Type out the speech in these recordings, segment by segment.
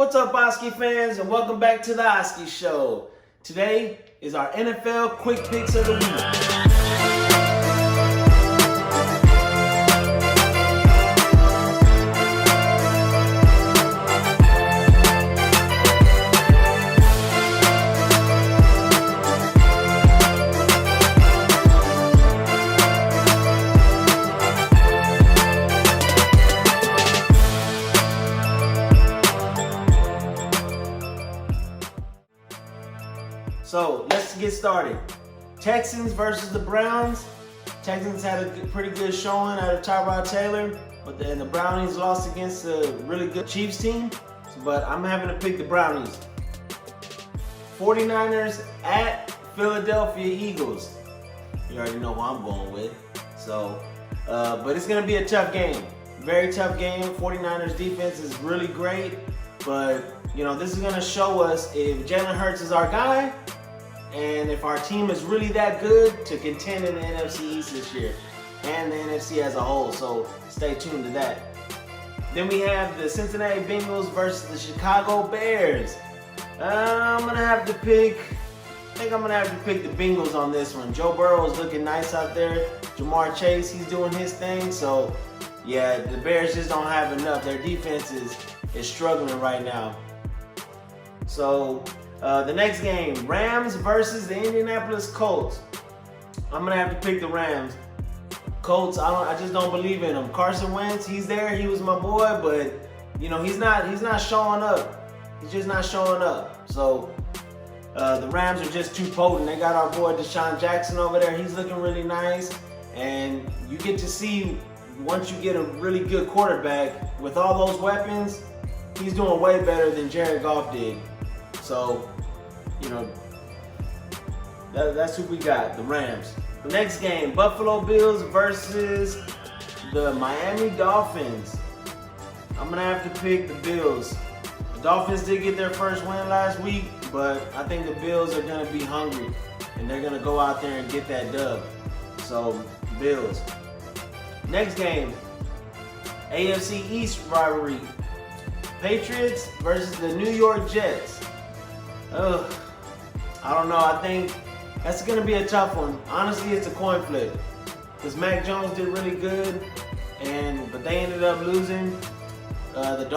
What's up, Oskie fans, and welcome back to the Oskie Show. Today is our NFL Quick Picks of the Week. So let's get started. Texans versus the Browns. Texans had a pretty good showing out of Tyrod Taylor, but the Brownies lost against a really good Chiefs team. But I'm having to pick the Brownies. 49ers at Philadelphia Eagles. You already know who I'm going with. So, but it's gonna be a tough game. Very tough game. 49ers defense is really great, but you know, this is gonna show us if Jalen Hurts is our guy, and if our team is really that good to contend in the NFC East this year and the NFC as a whole. So stay tuned to that. Then we have the Cincinnati Bengals versus the Chicago Bears. I think I'm gonna have to pick the Bengals on this one. Joe Burrow is looking nice out there. Jamar Chase, he's doing his thing. So yeah, the Bears just don't have enough. Their defense is struggling right now. So the next game, Rams versus the Indianapolis Colts. I'm gonna have to pick the Rams. Colts, I just don't believe in them. Carson Wentz, he's there, he was my boy, but you know, he's not showing up. He's just not showing up. So the Rams are just too potent. They got our boy Deshaun Jackson over there. He's looking really nice, and you get to see once you get a really good quarterback with all those weapons, he's doing way better than Jared Goff did. So, you know, that's who we got, the Rams. The next game, Buffalo Bills versus the Miami Dolphins. I'm going to have to pick the Bills. The Dolphins did get their first win last week, but I think the Bills are going to be hungry, and they're going to go out there and get that dub. So, Bills. Next game, AFC East rivalry. Patriots versus the New York Jets. I don't know. I think that's going to be a tough one. Honestly, it's a coin flip because Mac Jones did really good, but they ended up losing. The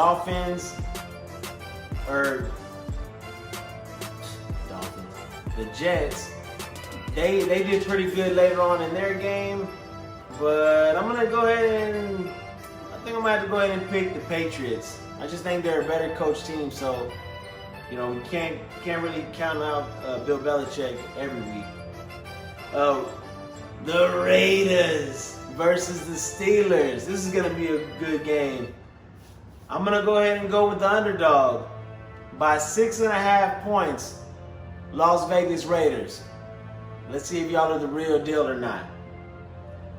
the Jets, they did pretty good later on in their game, but I'm gonna go ahead and pick the Patriots. I just think they're a better coach team, so you know, we can't really count out Bill Belichick every week. The Raiders versus the Steelers. This is gonna be a good game. I'm gonna go ahead and go with the underdog by 6.5 points. Las Vegas Raiders. Let's see if y'all are the real deal or not.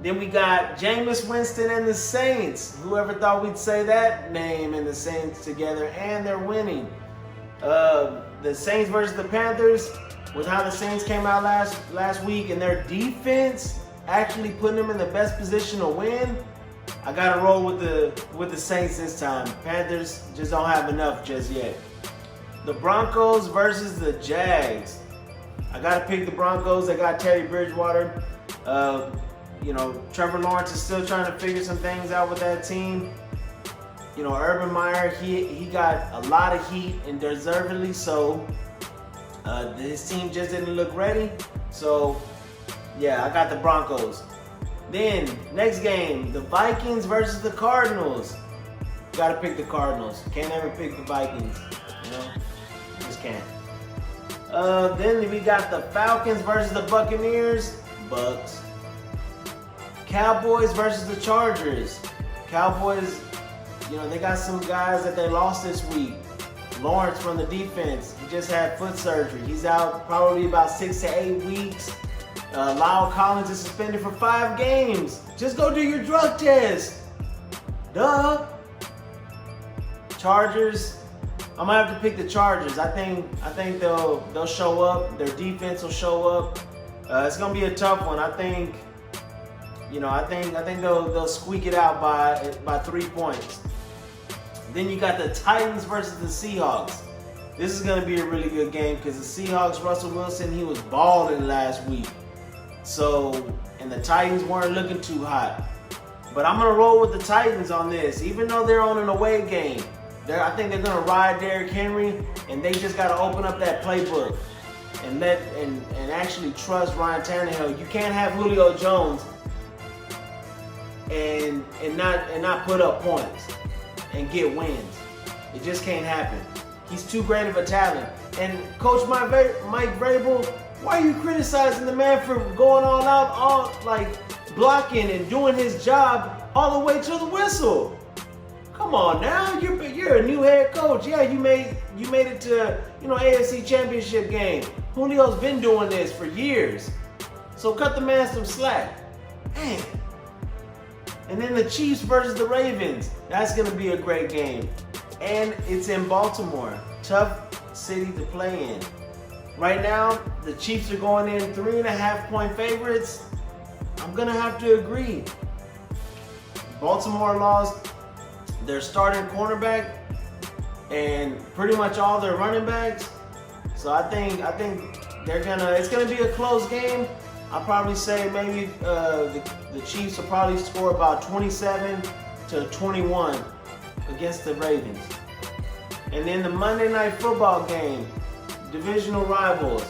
Then we got Jameis Winston and the Saints. Whoever thought we'd say that name and the Saints together, and they're winning. The Saints versus the Panthers, with how the Saints came out last week and their defense actually putting them in the best position to win. I gotta roll with the Saints this time. Panthers just don't have enough just yet. The Broncos versus the Jags. I gotta pick the Broncos. They got Teddy Bridgewater. You know, Trevor Lawrence is still trying to figure some things out with that team. You know, Urban Meyer, he got a lot of heat, and deservedly so. His team just didn't look ready. So, yeah, I got the Broncos. Then, next game, the Vikings versus the Cardinals. Got to pick the Cardinals. Can't ever pick the Vikings. You know, just can't. Then we got the Falcons versus the Buccaneers. Bucks. Cowboys versus the Chargers. Cowboys, you know, they got some guys that they lost this week. Lawrence from the defense, he just had foot surgery. He's out probably about 6 to 8 weeks. Lyle Collins is suspended for 5 games. Just go do your drug test. Duh. Chargers, I'm gonna have to pick the Chargers. I think they'll show up. Their defense will show up. It's gonna be a tough one. I think they'll squeak it out by 3 points. Then you got the Titans versus the Seahawks. This is going to be a really good game because the Seahawks, Russell Wilson, he was balling last week. So, and the Titans weren't looking too hot. But I'm going to roll with the Titans on this, even though they're on an away game. I think they're going to ride Derrick Henry, and they just got to open up that playbook and actually trust Ryan Tannehill. You can't have Julio Jones and not put up points and get wins. It just can't happen. He's too great of a talent. And Coach Mike Vrabel, why are you criticizing the man for going all out, blocking and doing his job all the way to the whistle? Come on now, you're a new head coach. Yeah, you made it to AFC Championship game. Julio's been doing this for years, so cut the man some slack. Man. And then the Chiefs versus the Ravens. That's gonna be a great game, and it's in Baltimore. Tough city to play in. Right now, the Chiefs are going in 3.5-point favorites. I'm gonna have to agree. Baltimore lost their starting cornerback and pretty much all their running backs. So I think it's gonna be a close game. I'll probably say maybe the Chiefs will probably score about 27-21 against the Ravens. And then the Monday Night Football game, divisional rivals,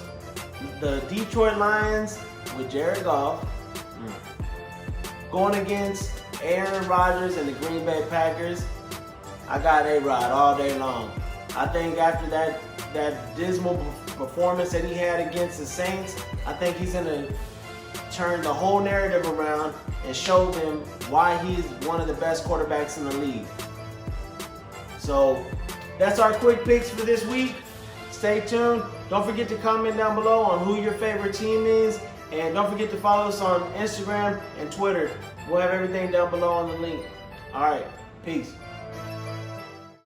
the Detroit Lions with Jared Goff going against Aaron Rodgers and the Green Bay Packers. I got A-Rod all day long. I think after that dismal performance that he had against the Saints, I think he's going to turn the whole narrative around and show them why he's one of the best quarterbacks in the league. So that's our quick picks for this week. Stay tuned. Don't forget to comment down below on who your favorite team is. And don't forget to follow us on Instagram and Twitter. We'll have everything down below on the link. All right. Peace.